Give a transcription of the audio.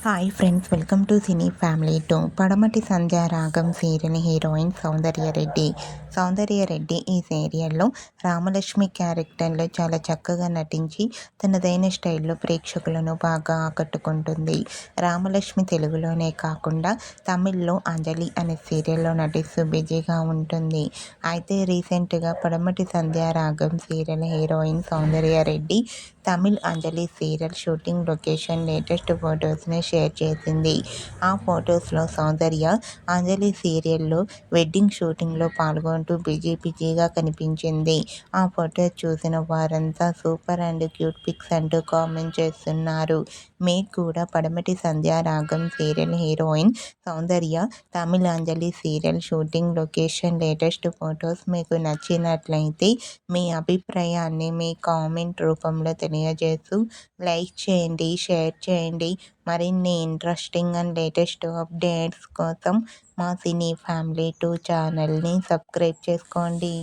Hi friends, welcome to cine family 2. పడమటి Sandhya Ragam serial heroine Soundarya Reddy. Soundarya Reddy ఈ సీరియల్లో రామలక్ష్మి క్యారెక్టర్లో చాలా చక్కగా నటించి తనదైన స్టైల్లో ప్రేక్షకులను బాగా ఆకట్టుకుంటుంది. రామలక్ష్మి తెలుగులోనే కాకుండా తమిళ్లో అంజలి అనే సీరియల్లో నటిస్తూ బిజీగా ఉంటుంది. అయితే రీసెంట్గా పడమటి సంధ్య రాగం సీరియల్ హీరోయిన్ సౌందర్యరెడ్డి తమిళ్ అంజలి సీరియల్ షూటింగ్ లొకేషన్ లేటెస్ట్ ఫొటోస్ని షేర్ చేసింది. ఆ ఫొటోస్లో సౌందర్య అంజలి సీరియల్లో వెడ్డింగ్ షూటింగ్లో పాల్గొంటూ బిజీగా కనిపించింది. ఆ ఫొటోస్ చూసిన వారంతా సూపర్ అండ్ క్యూట్ పిక్స్ అంటూ కామెంట్ చేస్తున్నారు. మీకు కూడా పడమటి సంధ్య రాగం సీరియల్ హీరోయిన్ సౌందర్య తమిళ Anjali serial shooting location latest photos మీకు నచ్చినట్లయితే మీ అభిప్రాయాన్ని మీ కామెంట్ రూపంలో తెలియజేస్తూ లైక్ చేయండి, షేర్ చేయండి. మరిన్ని ఇంట్రెస్టింగ్ అండ్ లేటెస్ట్ అప్డేట్స్ కోసం మా సినీ ఫ్యామిలీ 2 ఛానల్ని సబ్స్క్రైబ్ చేసుకోండి.